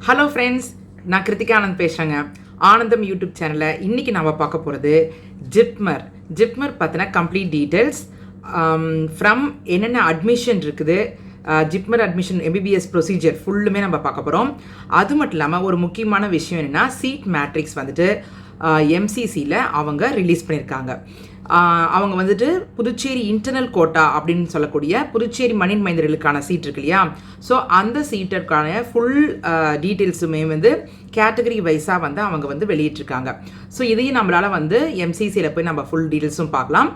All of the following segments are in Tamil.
ஹலோ ஃப்ரெண்ட்ஸ், நான் கிருத்திகா ஆனந்த் பேசுகிறேங்க. ஆனந்தம் யூடியூப் சேனலில் இன்றைக்கி நம்ம பார்க்க போகிறது ஜிப்மர் பற்றின கம்ப்ளீட் டீட்டெயில்ஸ் ஃப்ரம் என்னென்ன அட்மிஷன் இருக்குது, ஜிப்மர் அட்மிஷன் எம்பிபிஎஸ் ப்ரொசீஜர் ஃபுல்லுமே நம்ம பார்க்க போகிறோம். அது மட்டும் இல்லாமல் ஒரு முக்கியமான விஷயம் என்னென்னா, சீட் மேட்ரிக்ஸ் வந்துட்டு எம்சிசியில் அவங்க ரிலீஸ் பண்ணியிருக்காங்க. அவங்க வந்துட்டு புதுச்சேரி இன்டர்னல் கோட்டா அப்படின்னு சொல்லக்கூடிய புதுச்சேரி மண்ணின் மைந்தர்களுக்கான சீட் இருக்கு இல்லையா, ஸோ அந்த சீட்டிற்கான ஃபுல் டீட்டெயில்ஸுமே வந்து கேட்டகரி வைஸாக வந்து அவங்க வந்து வெளியிட்டிருக்காங்க. ஸோ இதையும் நம்மளால் வந்து எம்சிசியில் போய் நம்ம ஃபுல் டீட்டெயில்ஸும் பார்க்கலாம்.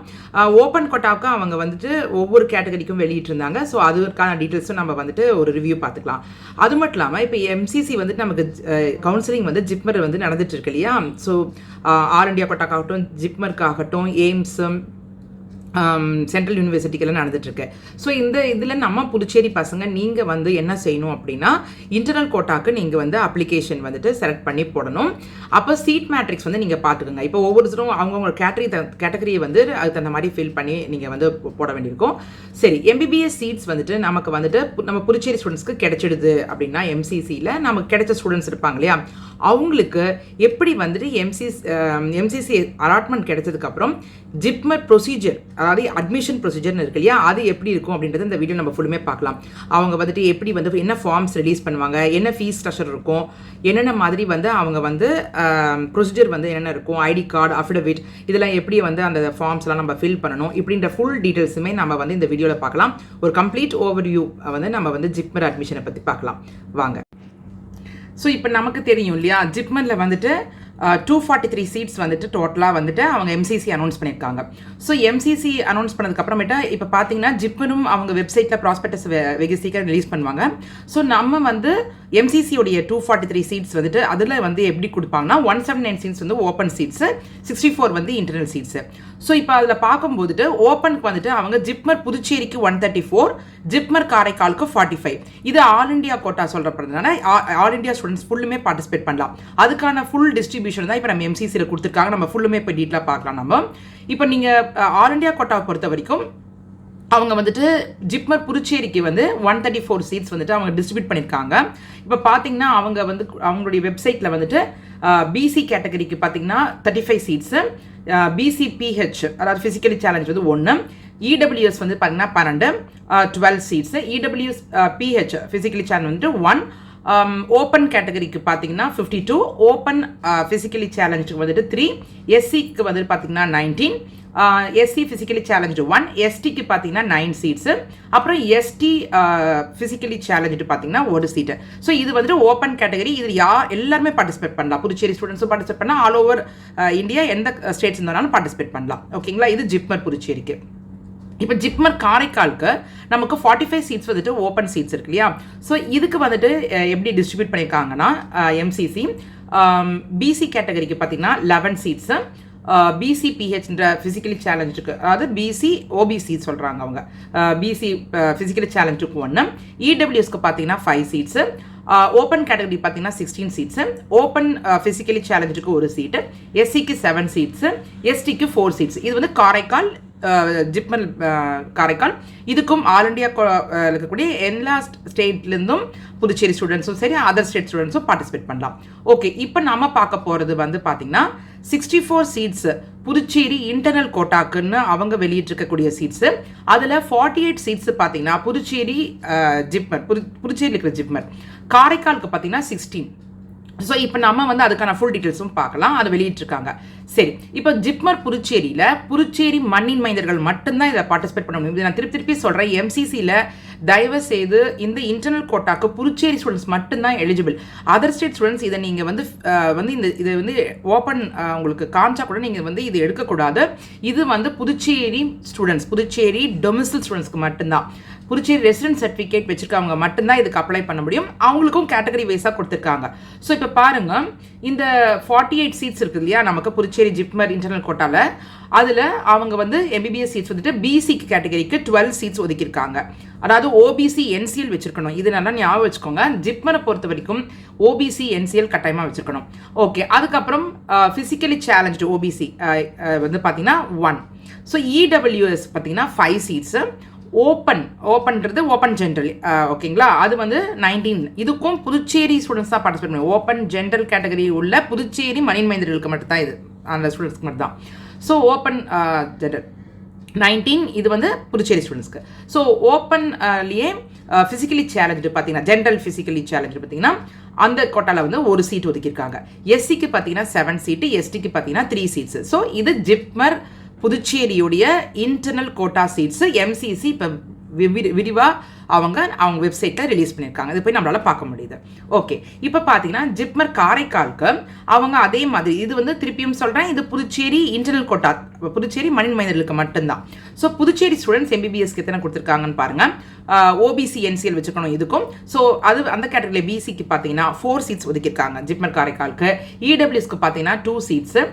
ஓப்பன் கோட்டாவுக்கு அவங்க வந்துட்டு ஒவ்வொரு கேட்டகரிக்கும் வெளியிட்டிருந்தாங்க. ஸோ அதுக்கான டீட்டெயில்ஸும் நம்ம வந்துட்டு ஒரு ரிவ்யூ பார்த்துக்கலாம். அது மட்டும் இல்லாமல் இப்போ எம்சிசி வந்துட்டு நமக்கு கவுன்சிலிங் வந்து ஜிப்மர் வந்து நடந்துட்டு இருக்கு இல்லையா, ஸோ ஆல் இண்டியா கோட்டாக்காகட்டும், ஜிப்மருக்காகட்டும், எய்ம்ஸும் சென்ட்ரல் யூனிவர்சிட்டிக்கெல்லாம் நடந்துட்டுருக்கு. ஸோ இந்த இதில் நம்ம புதுச்சேரி பசங்க நீங்கள் வந்து என்ன செய்யணும் அப்படின்னா, இன்டர்னல் கோட்டாக்கு நீங்கள் வந்து அப்ளிகேஷன் வந்துட்டு செலக்ட் பண்ணி போடணும். அப்போ சீட் மேட்ரிக்ஸ் வந்து நீங்கள் பார்த்துக்கோங்க. இப்போ ஒவ்வொருத்தரும் அவங்கவுங்க கேட்டகரியை வந்து அதுக்கு தகுந்த மாதிரி ஃபில் பண்ணி நீங்கள் வந்து போட வேண்டியிருக்கும். சரி, எம்பிபிஎஸ் சீட்ஸ் வந்துட்டு நமக்கு வந்துட்டு நம்ம புதுச்சேரி ஸ்டூடெண்ட்ஸ்க்கு கிடைச்சிடுது அப்படின்னா, எம்சிசியில் நமக்கு கிடைச்ச ஸ்டூடெண்ட்ஸ் இருப்பாங்க இல்லையா, அவங்களுக்கு எப்படி வந்துட்டு எம்சிசி அலாட்மெண்ட் கிடைச்சதுக்கப்புறம் ஜிப்மர் ப்ரொசீஜர், அதாவது அட்மிஷன் ப்ரொசீஜர்னு இருக்கு இல்லையா, அது எப்படி இருக்கும் அப்படின்றது இந்த வீடியோ நம்ம ஃபுல்லுமே பார்க்கலாம். அவங்க வந்துட்டு எப்படி வந்து என்ன ஃபார்ம்ஸ் ரிலீஸ் பண்ணுவாங்க, என்ன ஃபீஸ் ஸ்ட்ரக்சர் இருக்கும், என்னென்ன மாதிரி வந்து அவங்க வந்து ப்ரொசீஜர் வந்து என்னென்ன இருக்கும், ஐடி கார்டு, அஃபிடவிட், இதெல்லாம் எப்படி வந்து அந்த ஃபார்ம்ஸ்லாம் நம்ம ஃபில் பண்ணணும், இப்படின்ற ஃபுல் டீட்டெயில்ஸுமே நம்ம வந்து இந்த வீடியோவில் பார்க்கலாம். ஒரு கம்ப்ளீட் ஓவர்வியூ வந்து நம்ம வந்து ஜிப்மர் அட்மிஷனை பற்றி பார்க்கலாம் வாங்க. ஸோ இப்போ நமக்கு தெரியும் இல்லையா, ஜிப்மரில் வந்துட்டு 243 சீட்ஸ் வந்துட்டு டோட்டலாக வந்துட்டு அவங்க எம்சிசி அனௌன்ஸ் பண்ணியிருக்காங்க. ஸோ எம்சிசி அனௌன்ஸ் பண்ணதுக்கப்புறமேட்டா இப்போ பார்த்தீங்கன்னா ஜிப்மரும் அவங்க வெப்சைட்டில் ப்ராஸ்பெக்டஸ் வெகு சீக்கிரம் ரிலீஸ் பண்ணுவாங்க. ஸோ நம்ம வந்து எம்சிசியோடைய 243 சீட்ஸ் வந்துட்டு அதில் வந்து எப்படி கொடுப்பாங்கன்னா, 179 சீட்ஸ் வந்து ஓப்பன் சீட்ஸு, 64 வந்து இன்டர்னல் சீட்ஸு. ஸோ இப்போ அதில் பார்க்கும்போதுட்டு ஓப்பனுக்கு வந்துட்டு அவங்க ஜிப்மர் புதுச்சேரிக்கு 134, ஜிப்மர் காரைக்காலுக்கு 45. இது ஆல் இண்டியா கோட்டா சொல்கிறதுனால ஆல் இண்டியா ஸ்டூடெண்ட்ஸ் ஃபுல்லுமே பார்ட்டிசிபேட் பண்ணலாம். அதுக்கான ஃபுல் டிஸ்ட்ரிபியூஷன் தான் இப்போ நம்ம எம்சிசியில் கொடுத்துருக்காங்க. நம்ம ஃபுல்லுமே இப்போ டீட்டெயிலாக பார்க்கலாம். நம்ம இப்போ நீங்கள் ஆல் இண்டியா கோட்டாவை பொறுத்த வரைக்கும் அவங்க வந்துட்டு ஜிப்மர் புதுச்சேரிக்கு வந்து 134 சீட்ஸ் வந்துட்டு அவங்க டிஸ்ட்ரிபியூட் பண்ணியிருக்காங்க. இப்போ பார்த்தீங்கன்னா அவங்க வந்து அவங்களுடைய வெப்சைட்டில் வந்துட்டு பிசி கேட்டகரிக்கு பார்த்தீங்கன்னா 35 சீட்ஸு, பிசிபிஹெச் அதாவது ஃபிசிக்கலி சேலஞ்ச் வந்து 1, இடபிள்யூஎஸ் வந்து பார்த்தீங்கன்னா 12 seats, EWS PH physically challenge வந்துட்டு 1, ஓப்பன் கேட்டகரிக்கு பார்த்தீங்கன்னா 52, ஓப்பன் ஃபிசிக்கலி சேலஞ்சுக்கு வந்துட்டு 3, எஸ்சிக்கு வந்துட்டு பார்த்தீங்கன்னா 19, எஸ்சி ஃபிசிக்கலி சேலஞ்சு 1, எஸ்டிக்கு பார்த்தீங்கன்னா 9 சீட்ஸு, அப்புறம் எஸ்டி ஃபிசிக்கலி சேலஞ்சு பார்த்தீங்கன்னா 1 சீட்டு. ஸோ இது வந்துட்டு ஓப்பன் கேட்டகரி. இது எல்லாருமே பார்ட்டிசிபேட் பண்ணலாம். புதுச்சேரி ஸ்டூடெண்ட்ஸும் பார்ட்டிசிபேட் பண்ணலாம், ஆல் ஓவர் இந்தியா எந்த ஸ்டேட்ஸ் இருந்தாலும் பார்ட்டிசிபேட் பண்ணலாம். ஓகேங்களா, இது ஜிப்மர் புதுச்சேரிக்கு. இப்போ ஜிப்மர் காரைக்காலுக்கு நமக்கு 45 சீட்ஸ் வந்துட்டு ஓப்பன் சீட்ஸ் இருக்கு இல்லையா, ஸோ இதுக்கு வந்துட்டு எப்படி டிஸ்ட்ரிபியூட் பண்ணியிருக்காங்கன்னா, எம்சிசி பிசி கேட்டகரிக்கு பார்த்தீங்கன்னா 11 சீட்ஸு, பிசிபிஹெச்ன்ற ஃபிசிக்கலி சேலஞ்சுக்கு, அதாவது பிசி ஓபிசி சொல்கிறாங்க அவங்க, பிசி ஃபிசிக்கலி சேலஞ்சுக்கு 1, இடபிள்யூஎஸ்க்கு பார்த்தீங்கன்னா 5 சீட்ஸு, ஓப்பன் கேட்டகரி பார்த்தீங்கன்னா 16 சீட்ஸு, ஓப்பன் ஃபிசிக்கலி சேலஞ்சுக்கு 1 சீட்டு, எஸ்சிக்கு 7 சீட்ஸு, எஸ்டிக்கு 4 சீட்ஸ். இது வந்து காரைக்கால், ஜிப்மர் காரைக்கால். இதுக்கும் ஆல் இண்டியா இருக்கக்கூடிய எல்லா ஸ்டேட்லேருந்தும் புதுச்சேரி ஸ்டூடெண்ட்ஸும் சரி, அதர் ஸ்டேட் ஸ்டூடெண்ட்ஸும் பார்ட்டிசிபேட் பண்ணலாம். ஓகே, இப்போ நம்ம பார்க்க போகிறது வந்து பார்த்தீங்கன்னா 64 சீட்ஸ் புதுச்சேரி இன்டர்னல் கோட்டாக்குன்னு அவங்க வெளியிட்டிருக்கக்கூடிய சீட்ஸு. அதில் 48 சீட்ஸ் பார்த்தீங்கன்னா புதுச்சேரி ஜிப்மர், புதுச்சேரியில் இருக்கிற ஜிப்மர். காரைக்காலுக்கு பார்த்தீங்கன்னா 16. ஸோ இப்போ நம்ம வந்து அதுக்கான ஃபுல் டீட்டெயில்ஸும் பார்க்கலாம், அதை வெளியிட்டிருக்காங்க. சரி, இப்போ ஜிப்மர் புதுச்சேரியில் புதுச்சேரி மண்ணின் மைந்தர்கள் மட்டும்தான் இதை பார்ட்டிசிபேட் பண்ண முடியும். நான் திருப்பி சொல்கிறேன், எம்சிசியில் தயவு செய்து இந்த இன்டர்னல் கோட்டாக்கு புதுச்சேரி ஸ்டூடெண்ட்ஸ் மட்டும்தான் எலிஜிபிள். அதர் ஸ்டேட் ஸ்டூடெண்ட்ஸ் இதை நீங்கள் வந்து இதை வந்து ஓப்பன் உங்களுக்கு காமிச்சா கூட நீங்கள் வந்து இது எடுக்கக்கூடாது. இது வந்து புதுச்சேரி ஸ்டூடெண்ட்ஸ், புதுச்சேரி டொமிசைல் ஸ்டூடெண்ட்ஸ்க்கு மட்டும்தான், புதுச்சேரி ரெசிடென்ட் சர்டிஃபிகேட் வச்சுருக்கவங்க மட்டும்தான் இதுக்கு அப்ளை பண்ண முடியும். அவங்களுக்கும் கேட்டகரி வைஸாக கொடுத்துருக்காங்க. ஸோ இப்போ பாருங்கள், இந்த 48 சீட்ஸ் இருக்குது இல்லையா நமக்கு புதுச்சேரி ஜிப்மர் இன்டர்னல் கோட்டாவில், அதில் அவங்க வந்து எம்பிபிஎஸ் சீட்ஸ் வந்துட்டு பிசிக்கு கேட்டகரிக்கு 12 சீட்ஸ் ஒதுக்கியிருக்காங்க. அதாவது ஓபிசி என்சிஎல் வச்சுருக்கணும். இது நல்லா ஞாபகம் வச்சுக்கோங்க. ஜிப்மரை பொறுத்த வரைக்கும் ஓபிசி என்சிஎல் கட்டாயமாக வச்சுருக்கணும். ஓகே, அதுக்கப்புறம் ஃபிசிக்கலி சேலஞ்சு ஓபிசி வந்து பார்த்தீங்கன்னா 1. ஸோ இடபிள்யூஎஸ் பார்த்தீங்கன்னா 5 சீட்ஸு, ஓப்பன்றது ஓப்பன் ஜென்ரல் ஓகேங்களா, அது வந்து 19. இதுக்கும் புதுச்சேரி ஸ்டூடெண்ட்ஸ் தான் பார்ட்டிசிபேட் பண்ணுவோம். ஓப்பன் ஜென்ரல் கேட்டகரி உள்ள புதுச்சேரி மணியன் மைந்தர்களுக்கு மட்டும் தான், இது அந்த ஸ்டூடெண்ட்ஸ்க்கு மட்டும் தான். ஸோ ஓப்பன் ஜென்ரல் 19 இது வந்து புதுச்சேரி ஸ்டூடெண்ட்ஸ்க்கு. ஸோ ஓப்பன்லேயே ஃபிசிக்கலி சேலஞ்சு பார்த்தீங்கன்னா, ஜென்ரல் ஃபிசிக்கலி சேலஞ்சு பார்த்தீங்கன்னா அந்த கோட்டாவில் வந்து ஒரு சீட் ஒதுக்கியிருக்காங்க. எஸ்சிக்கு பார்த்தீங்கன்னா 7 சீட்டு, எஸ்டிக்கு பார்த்தீங்கன்னா 3 சீட்ஸு. ஸோ இது ஜிப்மர் புதுச்சேரியுடைய இன்டர்னல் கோட்டா சீட்ஸு. எம்சிசி இப்போ விரிவாக அவங்க வெப்சைட்டில் ரிலீஸ் பண்ணியிருக்காங்க. இது போய் நம்மளால் பார்க்க முடியுது. ஓகே, இப்போ பார்த்தீங்கன்னா ஜிப்மர் காரைக்காலுக்கு அவங்க அதே மாதிரி, இது வந்து திருப்பியும் சொல்கிறேன், இது புதுச்சேரி இன்டர்னல் கோட்டா, புதுச்சேரி மணியன் மைந்தர்களுக்கு மட்டும்தான். ஸோ புதுச்சேரி ஸ்டூடெண்ட்ஸ் எம்பிபிஎஸ்க்கு எத்தனை கொடுத்துருக்காங்கன்னு பாருங்கள். ஓபிசி என்சிஎல் வச்சுக்கணும் இதுக்கும். ஸோ அது அந்த கேட்டகரியில் பிசிக்கு பார்த்தீங்கன்னா 4 சீட்ஸ் ஒதுக்கியிருக்காங்க ஜிப்மர் காரைக்காலுக்கு. இடபிள்யூஎஸ்க்கு பார்த்தீங்கன்னா 2 சீட்ஸு.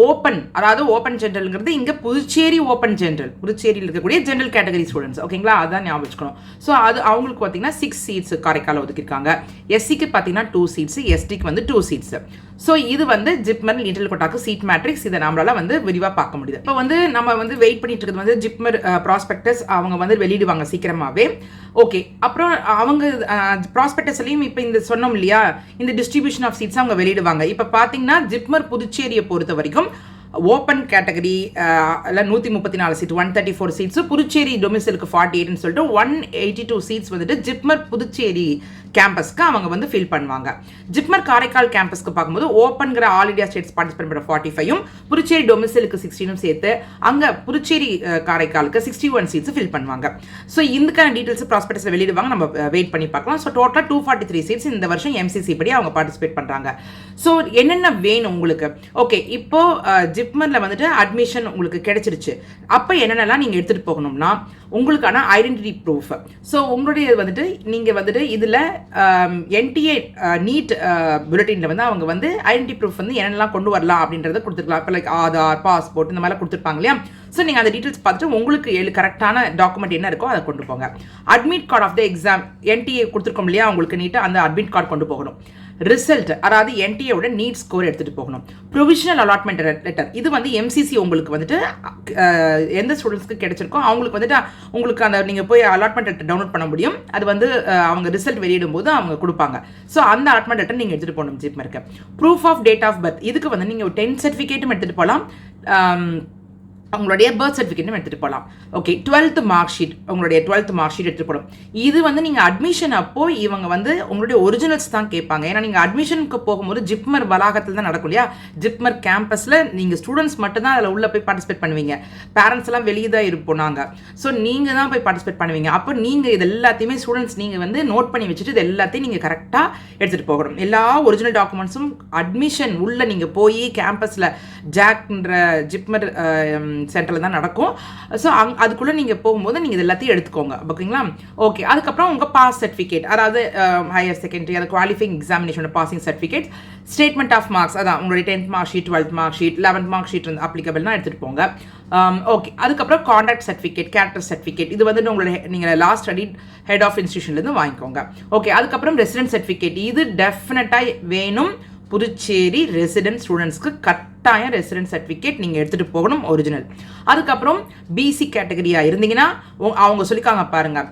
ஓப்பன், அதாவது ஓப்பன் ஜென்ரல்ங்கிறது இங்கே புதுச்சேரி ஓப்பன் ஜென்ரல், புதுச்சேரியில் இருக்கக்கூடிய ஜென்ரல் கேட்டகரி ஸ்டூடெண்ட்ஸ் ஓகேங்களா, அதான் ஞாபகம் வச்சுக்கணும். ஸோ அது அவங்களுக்கு பார்த்தீங்கன்னா 6 சீட்ஸ் காரைக்கால் ஒதுக்கியிருக்காங்க. எஸ்சிக்கு பார்த்தீங்கன்னா 2 சீட்ஸ், எஸ்டிக்கு வந்து 2 சீட்ஸ். ஸோ இது வந்து ஜிப்மர் இன்டர்னல் கோட்டாக்கு சீட் மேட்ரிக்ஸ். இதை நம்மளால வந்து விரிவாக பார்க்க முடியுது. இப்போ வந்து நம்ம வந்து வெயிட் பண்ணிட்டு இருக்கிறது வந்து ஜிப்மர் ப்ராஸ்பெக்டஸ் அவங்க வந்து வெளியிடுவாங்க சீக்கிரமாகவே. ஓகே, அப்புறம் அவங்க ப்ராஸ்பெக்டஸ்லையும் இப்போ இந்த சொன்னோம் இல்லையா, இந்த டிஸ்ட்ரிபியூஷன் ஆஃப் சீட்ஸ் அவங்க வெளியிடுவாங்க. இப்போ பார்த்தீங்கன்னா ஜிப்மர் புதுச்சேரியை பொறுத்த வரைக்கும் ஓப்பன் கேட்டகரி 134 சீட், 134 சீட்ஸு. புதுச்சேரி டொமிசைலுக்கு 48ன்னு சொல்லிட்டு 182 சீட்ஸ் வந்துட்டு ஜிப்மர் புதுச்சேரி கேம்பஸ்க்கு அவங்க வந்து ஃபில் பண்ணுவாங்க. ஜிப்மர் காரைக்கால் கேம்பஸ்க்கு பார்க்கும்போது ஓப்பன்கிற ஆல் இண்டியா ஸ்டேட்ஸ் பார்ட்டிசிபேட் பண்ணுற 45யும் புதுச்சேரி டொமிசைலுக்கு 16ம் சேர்த்து அங்கே புதுச்சேரி காரைக்காலுக்கு 61 சீட்ஸ் ஃபில் பண்ணுவாங்க. ஸோ இதுக்கான டீட்டெயில்ஸ் ப்ராஸ்பெக்டஸில் வெளியிடுவாங்க, நம்ம வெயிட் பண்ணி பார்க்கலாம். ஸோ டோட்டலாக 243 சீட்ஸ் இந்த வருஷம் எம்சிசி படி அவங்க பார்ட்டிசிபேட் பண்ணுறாங்க. ஸோ என்னென்ன வேணும் உங்களுக்கு? ஓகே, இப்போ ஜிப்மரில் வந்துட்டு அட்மிஷன் உங்களுக்கு கிடைச்சிருச்சு. அப்போ என்னென்னலாம் நீங்கள் எடுத்துகிட்டு போகணும்னா உங்களுக்கான ஐடென்டிட்டி ப்ரூஃப். ஸோ உங்களுடைய வந்துட்டு நீங்கள் வந்துட்டு இதில் என்டிஏ நீட் புல்லட்டினில் வந்து அவங்க வந்து ஐடென்டிட்டி ப்ரூஃப் வந்து என்னென்னலாம் கொண்டு வரலாம் அப்படின்றத கொடுத்துருக்கலாம். இப்போ லைக் ஆதார், பாஸ்போர்ட் இந்த மாதிரிலாம் கொடுத்துருப்பாங்க இல்லையா. ஸோ நீங்கள் அந்த டீட்டெயில்ஸ் பார்த்துட்டு உங்களுக்கு கரெக்டான டாக்குமெண்ட் என்ன இருக்கோ அதை கொண்டு போங்க. Admit card of the exam, NTA கொடுத்துருக்கோம் இல்லையா உங்களுக்கு நீட்டாக, அந்த அட்மிட் கார்டு கொண்டு போகணும். ரிசல்ட், அதாவது என்டிஏவோட நீட் ஸ்கோர் எடுத்துகிட்டு போகணும். ப்ரொவிஷனல் அலாட்மெண்ட் லெட்டர், இது வந்து எம்சிசி உங்களுக்கு வந்துட்டு எந்த ஸ்டூடெண்ட்ஸ்க்கு கிடைச்சிருக்கோ அவங்களுக்கு வந்துட்டு உங்களுக்கு அந்த நீங்கள் போய் அலாட்மெண்ட் லெட்டர் டவுன்லோட் பண்ண முடியும். அது வந்து அவங்க ரிசல்ட் வெளியிடும் போது அவங்க கொடுப்பாங்க. ஸோ அந்த அலாட்மெண்ட் லெட்டர் நீங்கள் எடுத்துகிட்டு போகணும் ஜிப்மருக்கு. Proof of date of birth, இதுக்கு வந்து நீங்கள் 10th சர்டிஃபிகேட்டும் எடுத்துகிட்டு போகலாம், உங்களுடைய பர்த் சர்டிஃபிகேட்டும் எடுத்துகிட்டு போகலாம். ஓகே, 12th மார்க் ஷீட், உங்களுடைய 12th மார்க் ஷீட் எடுத்துகிட்டு போகணும். இது வந்து நீங்கள் அட்மிஷன் அப்போ இவங்க வந்து உங்களுடைய ஒரிஜினல்ஸ் தான் கேட்பாங்க. ஏன்னா நீங்கள் அட்மிஷனுக்கு போகும்போது ஜிப்மர் வளாகத்தில் தான் நடக்கும் இல்லையா, ஜிப்மர் கேம்பஸில் நீங்கள் ஸ்டூடெண்ட்ஸ் மட்டும் தான் அதில் உள்ளே போய் பார்ட்டிசிபேட் பண்ணுவீங்க. பேரண்ட்ஸ் எல்லாம் வெளியே தான் இருப்போம் நாங்கள். ஸோ நீங்கள் தான் போய் பார்ட்டிசிபேட் பண்ணுவீங்க. அப்போ நீங்கள் இது எல்லாத்தையுமே ஸ்டூடெண்ட்ஸ் நீங்கள் வந்து நோட் பண்ணி வச்சுட்டு இது எல்லாத்தையும் நீங்கள் கரெக்டாக எடுத்துகிட்டு போகணும். எல்லா ஒரிஜினல் டாக்குமெண்ட்ஸும் அட்மிஷன் உள்ளே நீங்கள் போய் கேம்பஸில் ஜாக்ன்ற ஜிப்மர் சென்டரில் தான் நடக்கும். ஸோ அதுக்குள்ளே நீங்கள் போகும்போது நீங்கள் இது எல்லாத்தையும் எடுத்துக்கோங்க, ஓகேங்களா. ஓகே, அதுக்கப்புறம் உங்கள் பாஸ் சர்டிஃபிகேட், அதாவது ஹையர் செகண்டரி அது குவாலிஃபைங் எக்ஸாமினேஷனோட passing certificate, statement of marks, அதான் உங்களுடைய 10th mark sheet, 12th mark sheet, 11th mark sheet வந்து அப்ளிகபிள்னா எடுத்துகிட்டு போங்க. ஓகே, அதுக்கப்புறம் கான்டாக்ட் சர்டிஃபிகேட், கேரக்டர் சர்டிஃபிகேட், இது வந்து உங்களுடைய நீங்கள் லாஸ்ட் ஸ்டடி ஹெட் ஆஃப் இன்ஸ்டியூஷன்லேருந்து வாங்கிக்கோங்க. ஓகே, அதுக்கப்புறம் ரெசிடென்ட் சர்டிஃபிகேட், இது டெஃபினட்டாக வேணும். புதுச்சேரி ரெசிடென்ட் ஸ்டூடெண்ட்ஸ்க்கு கட்டாயம் ரெசிடென்ட் சர்டிஃபிகேட் நீங்கள் எடுத்துகிட்டு போகணும், ஒரிஜினல். அதுக்கப்புறம் பிசி கேட்டகரியாக இருந்தீங்கன்னா அவங்க சொல்லிக்காங்க பாருங்கள்,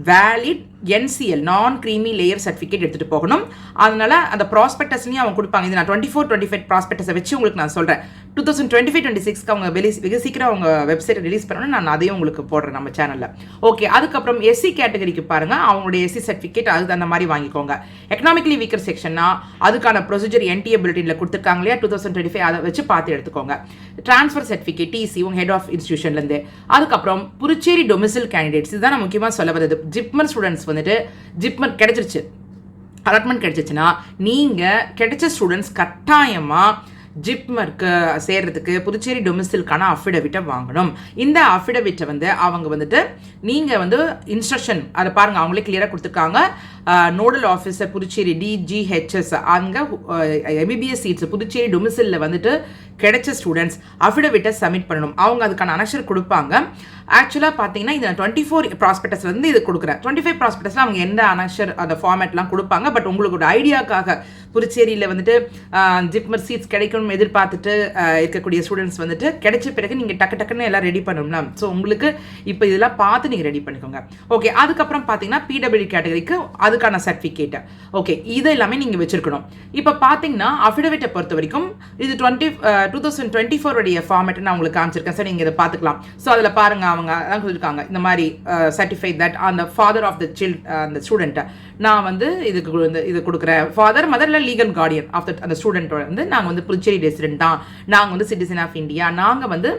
வேலிட் என்சிஎல் நான் க்ரீமி லேயர் சர்டிஃபிகேட் எடுத்துகிட்டு போகணும். அதனால் அந்த ப்ராஸ்பெக்டஸ்லையும் அவங்க கொடுப்பாங்க. இது நான் 24-25 ப்ராஸ்பெக்டஸை வச்சு உங்களுக்கு நான் சொல்கிறேன். 2025-26க்கு அவங்க வெகு சீக்கிரம் அவங்க வெப்சைட்டை ரிலீஸ் பண்ணணும், நான் அதையும் உங்களுக்கு போடுறேன் நம்ம சேனலில். ஓகே, அதுக்கப்புறம் எஸ்சி கேட்டகரிக்கு பாருங்கள், அவங்களுடைய எஸ்சி சர்டிஃபிகேட் அது அந்த மாதிரி வாங்கிக்கோங்க. எக்கனாமிக்கலி வீக்கர் செக்ஷன்னா அதுக்கான ப்ரொசீஜர் என்டிஏ புல்லட்டினில் கொடுத்துருக்காங்க இல்லையா 2025, அதை வச்சு பார்த்து எடுத்துக்கோங்க. ட்ரான்ஸ்ஃபர் சர்டிஃபிகேட் டிசி உங்கள் ஹெட் ஆஃப் இன்ஸ்டியூஷன்லேருந்து. அதுக்கப்புறம் புதுச்சேரி டொமிசைல் கேண்டிடேட்ஸ், இதுதான் நான் முக்கியமாக சொல்ல வந்தது. ஜிப்மர் ஸ்டூடெண்ட்ஸ் வந்துட்டு ஜிப்மர் கிடைச்சிருச்சு, அலாட்மெண்ட் கிடைச்சிச்சுன்னா நீங்கள் கிடைச்ச ஸ்டூடெண்ட்ஸ் கட்டாயமாக ஜிப்மருக்கு சேர்றதுக்கு புதுச்சேரி டொமிசைலுக்கான அஃபிடவிட்டை வாங்கணும். இந்த அஃபிடவிட்டை வந்து அவங்க வந்துட்டு நீங்கள் வந்து இன்ஸ்ட்ரக்ஷன் அதை பாருங்கள், அவங்களே கிளியராக கொடுத்துருக்காங்க. நோடல் ஆஃபீஸர் புதுச்சேரி டிஜிஹெச்எஸ், அங்கே எம்பிபிஎஸ் சீட்ஸ் புதுச்சேரி டொமிசைலில் வந்துட்டு கிடைச்ச ஸ்டூடெண்ட்ஸ் அஃபிடவிட்டை சப்மிட் பண்ணணும். அவங்க அதுக்கான அனக்ஷர் கொடுப்பாங்க. ஆக்சுவலாக பார்த்தீங்கன்னா இது 24 ப்ராஸ்பெக்டஸ்லேருந்து இது கொடுக்குறேன். 25 ப்ராஸ்பெக்டஸில் அவங்க எந்த அனக்ஷர் அந்த ஃபார்மேட்லாம் கொடுப்பாங்க. பட் உங்களுக்கு ஒரு ஐடியாக்காக புதுச்சேரியில் வந்துட்டு ஜிப்மர் சீட்ஸ் கிடைக்கணும்னு எதிர்பார்த்துட்டு இருக்கக்கூடிய ஸ்டூடெண்ட்ஸ் வந்துட்டு கிடைச்ச பிறகு நீங்கள் டக்குன்னு எல்லாம் ரெடி பண்ணணும்னா ஸோ உங்களுக்கு இப்போ இதெல்லாம் பார்த்து நீங்கள் ரெடி பண்ணிக்கோங்க. ஓகே, அதுக்கப்புறம் பார்த்தீங்கன்னா பிடபிள்யூ கேட்டகரிக்கு அதுக்கான சர்டிஃபிகேட். ஓகே, இது எல்லாமே நீங்கள் வச்சிருக்கணும். இப்போ பார்த்தீங்கன்னா அஃபிடவிட்டை பொறுத்த வரைக்கும் இது 2024 உடைய ஃபார்மேட் நான் உங்களுக்கு காமிச்சிருக்கேன் சார், நீங்கள் இதை பார்த்துக்கலாம். ஸோ அதில் பாருங்க, அவங்க அதான் சொல்லியிருக்காங்க இந்த மாதிரி சர்டிஃபை தட் அந்த ஃபாதர் ஆஃப் த அந்த ஸ்டூடெண்ட்டை நான் வந்து இது கொடுக்குறேன். Father mother legal guardian of அந்த ஸ்டூடெண்ட் வந்து நாங்கள் வந்து புதுச்சேரி ரெசிடென்ட் தான், நாங்கள் வந்து சிட்டிசன் ஆஃப் இந்தியா, நாங்கள் வந்து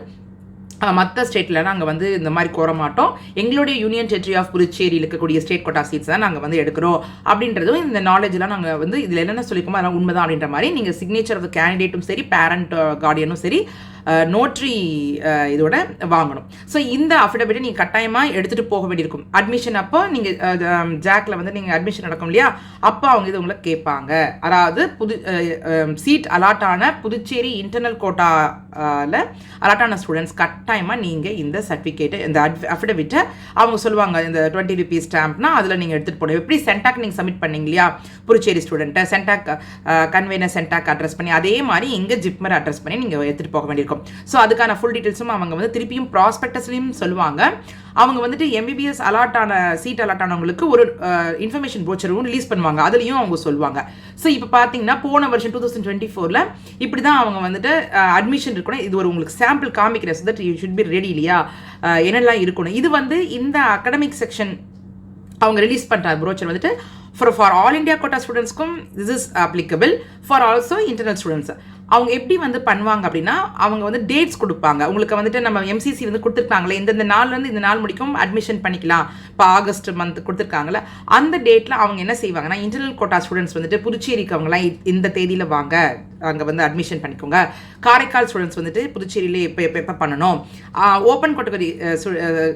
மற்ற ஸ்டேட்டில் நாங்கள் வந்து இந்த மாதிரி கோர மாட்டோம், எங்களுடைய யூனியன் டெரிட்டரி ஆஃப் புதுச்சேரியில் இருக்கக்கூடிய ஸ்டேட் கோட்டா சீட்ஸ் தான் நாங்கள் வந்து எடுக்கிறோம் அப்படின்றதும் இந்த நாலேஜ்லாம் நாங்கள் வந்து இதில் என்னென்ன சொல்லிக்கோமோ அதெல்லாம் உண்மைதான் அப்படின்ற மாதிரி நீங்கள் சிக்னேச்சர் ஆஃப் கேண்டிடேட்டும் சரி பேரண்ட் கார்டியனும் சரி நோட்ரி இதோட வாங்கணும். ஸோ இந்த அஃபிடவிட்டை நீங்கள் கட்டாயமாக எடுத்துகிட்டு போக வேண்டியிருக்கும். அட்மிஷன் அப்போ நீங்கள் ஜாக்கில் வந்து நீங்கள் அட்மிஷன் நடக்கும் இல்லையா, அப்போ அவங்க இது உங்களை கேட்பாங்க. அதாவது சீட் அலாட் ஆன புதுச்சேரி இன்டர்னல் கோட்டாவில் அலாட் ஆன ஸ்டூடெண்ட்ஸ் கட்டாயமாக நீங்கள் இந்த சர்டிஃபிகேட்டு இந்த அஃபிடவிட்டை அவங்க சொல்லுவாங்க இந்த 20 rupees ஸ்டாம்ப்னா அதில் நீங்கள் எடுத்துகிட்டு போகணும். எப்படி சென்டாக் நீங்கள் சப்மிட் பண்ணீங்க இல்லையா புதுச்சேரி ஸ்டூடெண்ட்டை, சென்டாக் கன்வீனர் சென்டாக் அட்ரஸ் பண்ணி அதே மாதிரி இங்கே ஜிப்மர் அட்ரஸ் பண்ணி நீங்கள் எடுத்துகிட்டு போக வேண்டியிருக்கும். ஸோ அதுக்கான ஃபுல் டீட்டெயில்ஸும் அவங்க வந்து திருப்பியும் ப்ராஸ்பெக்டஸ்லையும் சொல்லுவாங்க. அவங்க வந்துட்டு எம்பிபிஎஸ் சீட் அலாட் ஆனவங்களுக்கு ஒரு இன்ஃபர்மேஷன் ப்ரோச்சரும் ரிலீஸ் பண்ணுவாங்க, அதுலேயும் அவங்க சொல்லுவாங்க. ஸோ இப்போ பார்த்தீங்கன்னா போன வருஷம் 2024 இப்படி தான் அவங்க வந்துட்டு அட்மிஷன் இருக்கணும். இது ஒரு உங்களுக்கு சாம்பிள் காமிக்கிறேன், so that you should be ready இல்லையா, என்னெல்லாம் இருக்கணும். இது வந்து இந்த அகடமிக் செக்ஷன் அவங்க ரிலீஸ் பண்ணுற ப்ரோச்சர் வந்துட்டு ஃபார் ஆல் இண்டியா கோட்டா ஸ்டூடெண்ட்ஸ்க்கும் this is applicable, for also internal students. அவங்க எப்படி வந்து பண்ணுவாங்க அப்படின்னா அவங்க வந்து டேட்ஸ் கொடுப்பாங்க. உங்களுக்கு வந்துட்டு நம்ம எம்சிசி வந்து கொடுத்துருக்காங்களே இந்த நாள்லேருந்து இந்த நாள் முடிக்கும் அட்மிஷன் பண்ணிக்கலாம், இப்போ ஆகஸ்ட் மந்த் கொடுத்துருக்காங்களே அந்த டேட்டில் அவங்க என்ன செய்வாங்கன்னா இன்டர்னல் கோட்டா ஸ்டூடெண்ட்ஸ் வந்துட்டு புதுச்சேரிக்கு அவங்களாம் இந்த தேதியில் வாங்க அங்கே வந்து அட்மிஷன் பண்ணிக்கோங்க. காரைக்கால் ஸ்டூடெண்ட்ஸ் வந்துட்டு புதுச்சேரியிலே எப்போ பண்ணணும், ஓப்பன் கேட்டகரி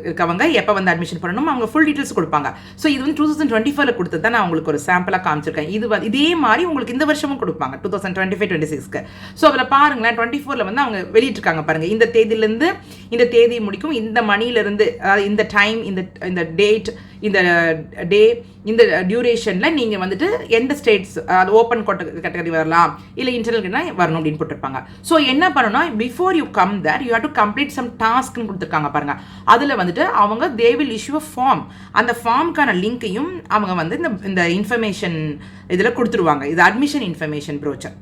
இருக்கவங்க எப்போ வந்து அட்மிஷன் பண்ணணும், அவங்க ஃபுல் டீட்டெயில்ஸ் கொடுப்பாங்க. ஸோ இது வந்து 2024 கொடுத்தது தான் நான் உங்களுக்கு ஒரு சாம்பிளாக காமிச்சிருக்கேன். இதே மாதிரி உங்களுக்கு இந்த வருஷமும் கொடுப்பாங்க 2025-26க்கு. ஸோ அதில் பாருங்களேன் 24 வந்து அவங்க வெளியிட்டிருக்காங்க பாருங்கள், இந்த தேதியிலேருந்து இந்த தேதி முடிக்கும், இந்த மணிலேருந்து இந்த டைம், இந்த டேட், இந்த டே, இந்த டியூரேஷனில் நீங்கள் வந்துட்டு எந்த ஸ்டேட்ஸ் அது ஓப்பன் கேட்டகரி வரலாம் இல்லை இன்டர்னல்னா வரணும் அப்படின்னு போட்டிருப்பாங்க. ஸோ என்ன பண்ணணும்னா before you come there you have to complete some டாஸ்க்னு கொடுத்துருக்காங்க பாருங்கள். அதில் வந்துட்டு அவங்க they will issue a form, அந்த ஃபார்முக்கான லிங்க்கையும் அவங்க வந்து இந்த இன்ஃபர்மேஷன் இதில் கொடுத்துருவாங்க. இது அட்மிஷன் இன்ஃபர்மேஷன் ப்ரோச்சர்.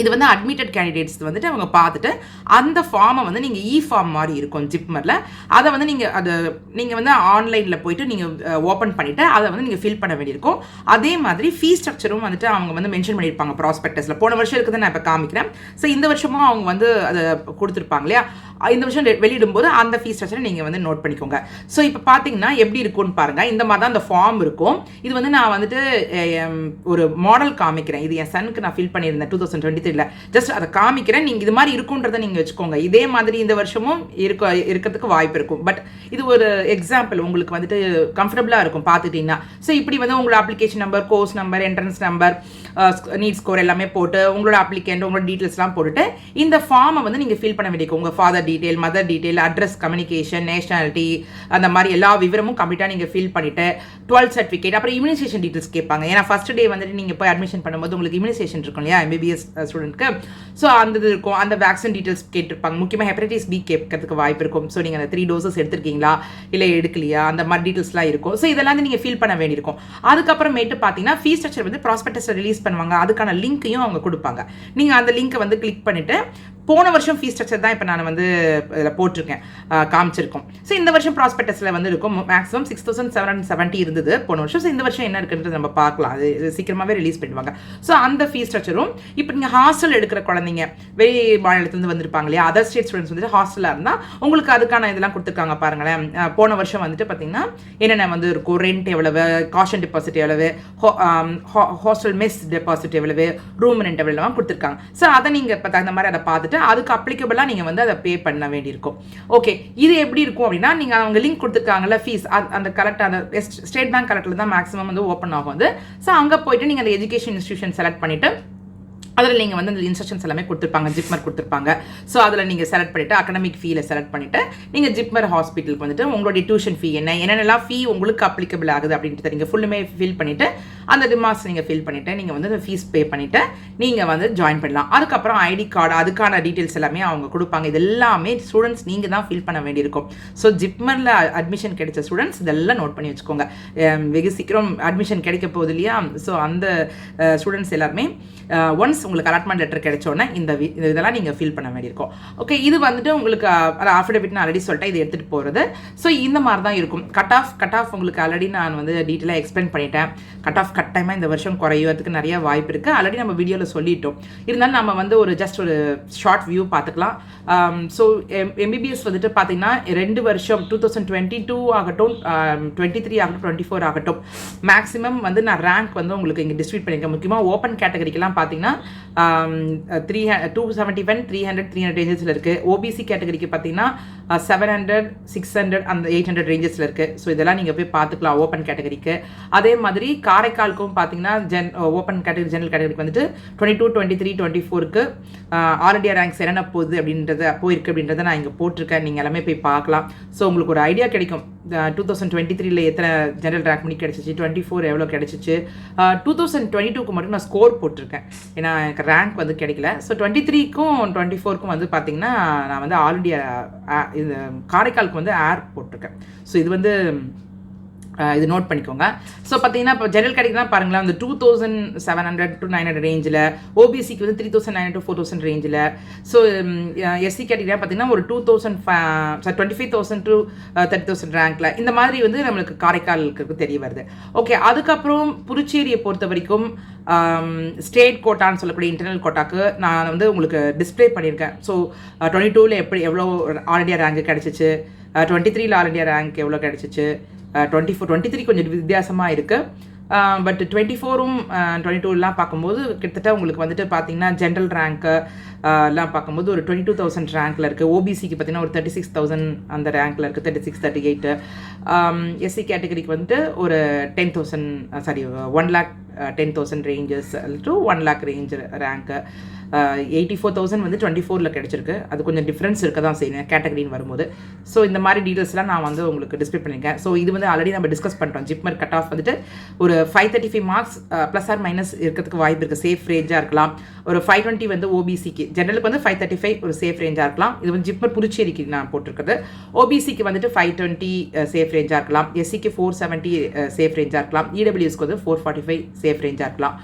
இது வந்து அட்மிட்டட் கேண்டிடேட்ஸ் வந்துட்டு அவங்க பார்த்துட்டு அந்த ஃபார்மை வந்து நீங்கள் ஃபார்ம் மாதிரி இருக்கும் ஜிப்மரில், அதை வந்து நீங்கள் வந்து ஆன்லைனில் போயிட்டு நீங்கள் ஓப்பன் பண்ணிவிட்டு அதை வந்து நீங்கள் ஃபில் பண்ண வேண்டியிருக்கும். அதே மாதிரி ஃபீ ஸ்ட்ரக்சரும் வந்துட்டு அவங்க வந்து மென்ஷன் பண்ணியிருப்பாங்க ப்ராஸ்பெக்டஸில். போன வருஷம் இருக்குது நான் இப்போ காமிக்கிறேன். ஸோ இந்த வருஷமும் அவங்க வந்து அதை கொடுத்துருப்பாங்க இல்லையா, இந்த வருஷம் வெளியிடும்போது அந்த ஃபீ ஸ்ட்ரக்சரை நீங்கள் வந்து நோட் பண்ணிக்கோங்க. ஸோ இப்போ பார்த்தீங்கன்னா எப்படி இருக்கும்னு பாருங்கள், இந்த மாதிரி தான் அந்த ஃபார்ம் இருக்கும். இது வந்து நான் வந்துட்டு ஒரு மாடல் காமிக்கிறேன், இது என் சனுக்கு நான் ஃபில் பண்ணியிருந்தேன் 2023 ஜஸ்ட் அதை காமிக்கிறேன். நீங்கள் இது மாதிரி இருக்குன்றதை நீங்கள் வச்சுக்கோங்க. இதே மாதிரி இந்த வருஷமும் இருக்கிறதுக்கு வாய்ப்பு இருக்கும். பட் இது ஒரு எக்ஸாம்பிள் உங்களுக்கு வந்துட்டு கம்ஃபர்டபுளாக இருக்கும் பார்த்துட்டிங்கன்னா. ஸோ இப்படி வந்து உங்களோட application number, course number, entrance number, NEET score எல்லாமே போட்டு உங்களோட அப்ளிகேண்ட் உங்களோட டீட்டெயில்ஸ்லாம் போட்டுட்டு இந்த ஃபார்மை வந்து நீங்கள் ஃபில் பண்ண வேண்டியிருக்கும். உங்கள் father detail, mother detail, address, communication, nationality, அந்த மாதிரி எல்லா விவரமும் கம்ப்ளீட்டாக நீங்கள் ஃபில் பண்ணிவிட்டு 12th சர்டிஃபிகேட், அப்புறம் இம்யூனைசேஷன் டீட்டெயில்ஸ் கேட்பாங்க. ஏன்னா ஃபஸ்ட் டே வந்துட்டு நீங்கள் போய் அட்மிஷன் பண்ணும்போது உங்களுக்கு இம்யூனைசேஷன் இருக்கும் இல்லையா எம்பிபிஎஸ் ஸ்டூடெண்ட்க்கு. ஸோ அந்த இது இருக்கும், அந்த வேக்சின் டீட்டெயில்ஸ் கேட்டிருப்பாங்க. முக்கியமாக ஹெப்படைட்டிஸ் பி கேட்கறதுக்கு வாய்ப்பு இருக்கும். ஸோ நீங்கள் அந்த 3 doses எடுத்திருக்கீங்களா இல்லை எடுக்கலையா அந்த மாதிரி டீட்டெயில்ஸ்லாம் இருக்கும். ஸோ இதெல்லாம் நீங்கள் ஃபில் பண்ண வேண்டியிருக்கும். அதுக்கப்புறமேட்டு பார்த்தீங்கன்னா ஃபீ ஸ்ட்ரக்சர் வந்து ப்ராஸ்பெக்டஸ் ரிலீஸ் பண்ணுவாங்க, அதுக்கான லிங்க்கையும் அவங்க கொடுப்பாங்க. நீங்கள் அந்த லிங்க்கை வந்து கிளிக் பண்ணிவிட்டு போன வருஷம் ஃபீஸ் ஸ்ட்ரக்சர் தான் இப்போ நான் வந்து இதில் போட்டிருக்கேன், காமிச்சிருக்கோம். ஸோ இந்த வருஷம் ப்ராஸ்பெக்டஸில் வந்து இருக்கும் மேக்ஸிமம் 6770 இருந்தது போன வருஷம். ஸோ இந்த வருஷம் என்ன இருக்குன்றது நம்ம பார்க்கலாம், அது சீக்கிரமாகவே ரிலீஸ் பண்ணுவாங்க. ஸோ அந்த ஃபீஸ் ஸ்ட்ரக்சரும் இப்போ நீங்கள் ஹாஸ்டல் எடுக்கிற குழந்தைங்க வெளி மாநிலத்துலேருந்து வந்திருப்பாங்க இல்லையா, அதர் ஸ்டேட் ஸ்டூடெண்ட்ஸ் வந்துட்டு ஹாஸ்டலாக இருந்தால் உங்களுக்கு அதுக்கான இதெல்லாம் கொடுத்துருக்காங்க பாருங்களேன். போன வருஷம் வந்துட்டு பார்த்தீங்கன்னா என்னென்ன வந்து இருக்கும், ரெண்ட் எவ்வளவு, காஷன் டெபாசிட் எவ்வளவு, ஹாஸ்டல் மெஸ் டெபாசிட் எவ்வளவு, ரூம் ரெண்ட் எவ்வளவு கொடுத்துருக்காங்க. ஸோ அதை நீங்கள் இப்போ அந்த மாதிரி அதை பார்த்துட்டு அதுக்கு அப்ளிகபிளாக நீங்கள் வந்து அதை பே பண்ண வேண்டியிருக்கும். ஓகே, இது எப்படி இருக்கும் அப்படின்னா நீங்கள் அவங்க லிங்க் கொடுத்துருக்காங்கல்ல ஃபீஸ், அந்த கரெக்டாக அந்த ஸ்டேட் பேங்க் கரெக்டில் தான் மேக்ஸிமம் வந்து ஓப்பன் ஆகும் அது. ஸோ அங்கே போயிட்டு நீங்கள் அந்த எஜுகேஷன் இன்ஸ்டியூஷன் செலக்ட் பண்ணிவிட்டு அதில் நீங்கள் வந்து அந்த இன்ஸ்ட்ரக்ஷன்ஸ் எல்லாமே கொடுத்துருப்பாங்க, ஜிப்மர் கொடுத்துருப்பாங்க. ஸோ அதில் நீங்கள் செலக்ட் பண்ணிவிட்டு அகடமிக் ஃபீல செலக்ட் பண்ணிவிட்டு நீங்கள் ஜிப்மர் ஹாஸ்பிட்டலுக்கு வந்துட்டு உங்களுடைய டியூஷன் ஃபீ என்னென்னலாம் ஃபீ உங்களுக்கு அப்ளிகபிள் ஆகுது அப்படின்ட்டு நீங்கள் ஃபுல்லுமே ஃபில் பண்ணிவிட்டு அந்த ரிமார்க்ஸ் நீங்கள் ஃபில் பண்ணிவிட்டு நீங்கள் வந்து அந்த ஃபீஸ் பே பண்ணிவிட்டு நீங்கள் வந்து ஜாயின் பண்ணலாம். அதுக்கப்புறம் ஐடி கார்டு அதுக்கான டீட்டெயில்ஸ் எல்லாமே அவங்க கொடுப்பாங்க. இது எல்லாமே ஸ்டூடெண்ட்ஸ் நீங்கள் தான் ஃபில் பண்ண வேண்டியிருக்கும். ஸோ ஜிப்மரில் அட்மிஷன் கிடைச்ச ஸ்டூடெண்ட்ஸ் இதெல்லாம் நோட் பண்ணி வச்சுக்கோங்க. வெகு சீக்கிரம் அட்மிஷன் கிடைக்க போகுது இல்லையா? ஸோ அந்த ஸ்டூடெண்ட்ஸ் எல்லாருமே ஒன்ஸ் உங்களுக்கு அலாட்மெண்ட் லெட்டர் கிடைச்சோன்னே இதெல்லாம் நீங்கள் ஃபில் பண்ண வேண்டியிருக்கும். ஓகே, இது வந்துட்டு உங்களுக்கு அஃபிடவிட்னு ஆல்ரெடி சொல்லிட்டேன், இது எடுத்துகிட்டு போகிறது. ஸோ இந்த மாதிரி தான் இருக்கும். கட் ஆஃப் உங்களுக்கு ஆல்ரெடி நான் வந்து டீட்டெயிலாக எக்ஸ்பிளைன் பண்ணிட்டேன். கட் ஆஃப் கட்டாயமாக இந்த வருஷம் குறையிறதுக்கு நிறைய வாய்ப்பு இருக்குது. ஆல்ரெடி நம்ம வீடியோவில் சொல்லிட்டோம். இருந்தாலும் நம்ம வந்து ஒரு ஜஸ்ட் ஒரு ஷார்ட் வியூ பார்த்துக்கலாம். ஸோ எம்பிபிஎஸ் வந்துட்டு பார்த்தீங்கன்னா 2 வருஷம் 2022 ஆகட்டும், 23 ஆகட்டும், 24 ஆகட்டும், மேக்ஸிமம் வந்து நான் ரேங்க் வந்து உங்களுக்கு இங்கே டிஸ்ட்ரிபியூட் பண்ணியிருக்கேன். முக்கியமாக ஓப்பன் கேட்டகரிக்கெல்லாம் பார்த்தீங்கன்னா 271, 300, 300 ரேஞ்சஸில் இருக்குது. ஓபிசி கேட்டகரிக்கு பார்த்தீங்கன்னா 700, 600 அந்த 800 ரேஞ்சஸில் இருக்குது. ஸோ இதெல்லாம் நீங்கள் போய் பார்த்துக்கலாம் ஓப்பன் கேட்டகரிக்கு. அதே மாதிரி காரைக்காலுக்கும் பார்த்தீங்கன்னா ஓப்பன் கேட்டகரி ஜெனரல் கேட்டகரிக்கு வந்துட்டு 22, 23, 24க்கு ஆல் இண்டியா ரேங்க்ஸ் என்னென்ன போகுது அப்படின்றத நான் இங்கே போட்டிருக்கேன். நீங்கள் எல்லாமே போய் பார்க்கலாம். ஸோ உங்களுக்கு ஒரு ஐடியா கிடைக்கும். 2023 எத்தனை ஜெனரல் ரேங்க் பண்ணி கிடச்சிச்சு, 24 எவ்வளோ கிடச்சிச்சு. 2022க்கு மட்டும் நான் ஸ்கோர் போட்டிருக்கேன், ஏன்னா எனக்கு ரேங்க் வந்து கிடைக்கல. ஸோ 23க்கும் 24க்கும் வந்து பார்த்தீங்கன்னா நான் வந்து ஆல் இண்டியா இது காரைக்காலுக்கு வந்து ஏர் போட்டிருக்கேன். ஸோ இது வந்து இது நோட் பண்ணிக்கோங்க. ஸோ பார்த்தீங்கன்னா இப்போ ஜெனரல் கேட்டகரிலாம் பாருங்களேன், வந்து 2700 to 900 ரேஞ்சில், ஓபிசிக்கு வந்து 3900 to 4000 ரேஞ்சில். ஸோ எஸ்சி கேட்டகரியாக பார்த்தீங்கன்னா ஒரு 25,000 to 30,000 ரேங்க்கில் இந்த மாதிரி வந்து நம்மளுக்கு காரைக்காலுக்கு தெரிய வருது. ஓகே, அதுக்கப்புறம் புதுச்சேரியை பொறுத்த வரைக்கும் ஸ்டேட் கோட்டான்னு சொல்லக்கூடிய இன்டர்னல் கோட்டாக்கு நான் வந்து உங்களுக்கு டிஸ்பிளே பண்ணியிருக்கேன். ஸோ 22ல் எவ்வளோ ஆல் இண்டியா ரேங்க் கிடச்சிச்சு, 23ல் ஆல் இண்டியா ரேங்க் எவ்வளோ கிடச்சிச்சு, 23 கொஞ்சம் வித்தியாசமாக இருக்குது. பட் 24ம் 22லாம் பார்க்கும்போது கிட்டத்தட்ட உங்களுக்கு வந்துட்டு பார்த்தீங்கன்னா ஜென்ரல் ரேங்க்கு எல்லாம் பார்க்கும்போது ஒரு 22,000 ரேங்க்கில் இருக்குது. ஓபிசிக்கு பார்த்தீங்கன்னா ஒரு 36,000 அந்த ரேங்க்கில் இருக்குது, 36, 38. எஸ்சி கேட்டகரிக்கு வந்துட்டு ஒரு 1,10,000 ranges to 1 lakh range rank. 84,000 வந்து 24ல் கிடச்சிருக்கு. அது கொஞ்சம் டிஃப்ரென்ஸ் இருக்க தான் செய்யணும் கேட்டகரின்னு வரும்போது. ஸோ இந்த மாதிரி டீட்டெயில்ஸ்லாம் நான் வந்து உங்களுக்கு டிஸ்பிளே பண்ணியிருக்கேன். ஸோ இது வந்து ஆல்ரெடி நம்ம டிஸ்கஸ் பண்ணிட்டோம். ஜிப்மர் கட் ஆஃப் வந்துட்டு ஒரு 535 மார்க்ஸ் ப்ளஸ் ஆர் மைனஸ் இருக்கிறதுக்கு வாய்ப்பு இருக்குது. சேஃப் ரேஞ்சாக இருக்கலாம். ஒரு 520 வந்து ஓபிசிக்கு, ஜெனரலுக்கு வந்து 535 ஒரு சேஃப் ரேஞ்சாக இருக்கலாம். இது வந்து ஜிப்மர் புதுச்சேரிக்கு நான் போட்டிருக்கிறது. ஓபிசிக்கு வந்துட்டு 520 சேஃப் ரேஞ்சாக இருக்கலாம். எஸ்சிக்கு 470 சேஃப் ரேஞ்சாக இருக்கலாம். இடபிள்யூஎஸ்க்கு வந்து 445 சேஃப் ரேஞ்சாக இருக்கலாம்.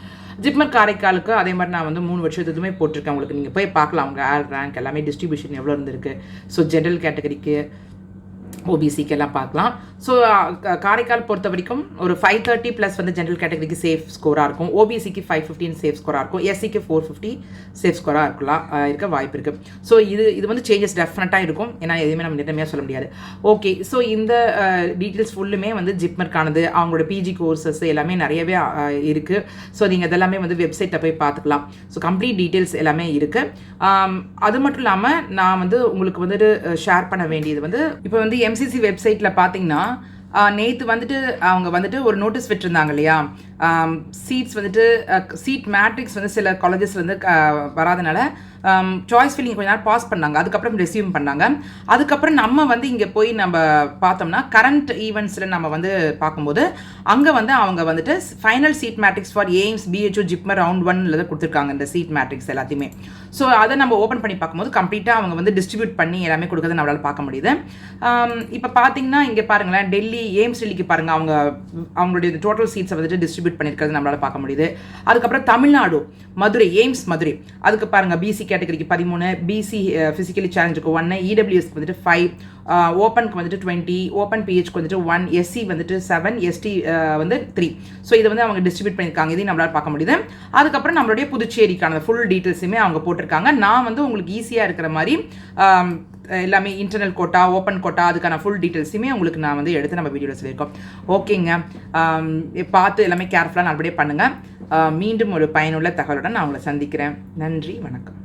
ஜிப்மர் காரைக்காலுக்கு அதே மாதிரி நான் வந்து 3 வருஷத்துக்குமே போட்டிருக்கேன். உங்களுக்கு நீங்கள் போய் பார்க்கலாம் அவங்க ஆல் ரேங்க் எல்லாமே டிஸ்ட்ரிபியூஷன் எவ்வளோ இருந்திருக்கு. ஸோ ஜென்ரல் கேட்டகரிக்கு, ஓபிசிக்கு எல்லாம் பார்க்கலாம். ஸோ காரைக்கால் பொறுத்த வரைக்கும் ஒரு 530 ப்ளஸ் வந்து ஜென்ரல் கேட்டகரிக்கு சேஃப் ஸ்கோராக இருக்கும். ஓபிசிக்கு 515 சேஃப் ஸ்கோராக இருக்கும். எஸ்சிக்கு 450 சேஃப் ஸ்கோராக இருக்க வாய்ப்பு இருக்குது. ஸோ இது வந்து சேஞ்சஸ் டெஃபினட்டாக இருக்கும். ஏன்னா எதுவுமே நம்ம நிர்ணயமாக சொல்ல முடியாது. ஓகே, ஸோ இந்த டீட்டெயில்ஸ் ஃபுல்லுமே வந்து ஜிப்மர்க்கானது. அவங்களோட பிஜி கோர்சஸ் எல்லாமே நிறையவே இருக்குது. ஸோ நீங்கள் இதெல்லாமே வந்து வெப்சைட்டில் போய் பார்த்துக்கலாம். ஸோ கம்ப்ளீட் டீட்டெயில்ஸ் எல்லாமே இருக்குது. அது மட்டும் இல்லாமல் நான் வந்து உங்களுக்கு வந்துட்டு ஷேர் பண்ண வேண்டியது வந்து இப்போ வந்து எம்சிசி வெப்சைட்டில் பார்த்தீங்கன்னா நேற்று வந்துட்டு அவங்க வந்துட்டு ஒரு நோட்டீஸ் விட்டுருந்தாங்க இல்லையா, சீட்ஸ் வந்துட்டு சீட் மேட்ரிக்ஸ் வந்து சில காலேஜஸ் வந்து வராதனால சாய்ஸ் ஃபில்லிங் கொஞ்ச நேரம் பாஸ் பண்ணாங்க. அதுக்கப்புறம் ரெஸ்யூம் பண்ணாங்க. அதுக்கப்புறம் நம்ம வந்து இங்கே போய் நம்ம பார்த்தோம்னா கரண்ட் ஈவெண்ட்ஸில் நம்ம வந்து பார்க்கும்போது அங்கே வந்து அவங்க வந்துட்டு final seat matrix for AIIMS, பிஹெச்ஓ, ஜிப்மர் ரவுண்ட் 1 கொடுத்துருக்காங்க இந்த சீட் மேட்ரிக்ஸ் எல்லாத்தையுமே. ஸோ அதை நம்ம ஓப்பன் பண்ணி பார்க்கும்போது கம்ப்ளீட்டாக அவங்க வந்து டிஸ்ட்ரிபியூட் பண்ணி எல்லாமே கொடுக்குறது நம்மளால் பார்க்க முடியுது. இப்போ பார்த்தீங்கன்னா இங்கே பாருங்களேன், டெல்லி எய்ம்ஸ் டெல்லிக்கு பாருங்கள், அவங்களுடைய டோட்டல் சீட்ஸை வந்துட்டு டிஸ்ட்ரிபியூட் பண்ணியிருக்கிறது நம்மளால் பார்க்க முடியுது. அதுக்கப்புறம் தமிழ்நாடு மதுரை, எய்ம்ஸ் மதுரை, அதுக்கு பாருங்கள் பிசி கேட்டகரிக்கு 13, பிசி ஃபிசிக்கலி சேலஞ்சுக்கு 1, இடபிள்யூஎஸ்க்கு வந்துட்டு 5, ஓப்பனுக்கு வந்துட்டு 20, ஓப்பன் பிஹெச்க்கு வந்துட்டு 1, எஸ்சி வந்துட்டு 7, எஸ்டி வந்து 3. ஸோ இதை வந்து அவங்க டிஸ்ட்ரிபியூட் பண்ணியிருக்காங்க. இதையும் நம்மளால் பார்க்க முடியுது. அதுக்கப்புறம் நம்மளுடைய புதுச்சேரிக்கான ஃபுல் டீட்டெயில்ஸுமே அவங்க போட்டிருக்காங்க. நான் வந்து உங்களுக்கு ஈஸியாக இருக்கிற மாதிரி எல்லாமே இன்டர்னல் கோட்டா, ஓப்பன் கோட்டா, அதுக்கான ஃபுல் டீட்டெயில்ஸுமே உங்களுக்கு நான் வந்து எடுத்து நம்ம வீடியோவில் சொல்லியிருக்கோம். ஓகேங்க, பார்த்து எல்லாமே கேர்ஃபுல்லாக நல்லபடியாக பண்ணுங்கள். மீண்டும் ஒரு பயனுள்ள தகவலுடன் நான் உங்களை சந்திக்கிறேன். நன்றி, வணக்கம்.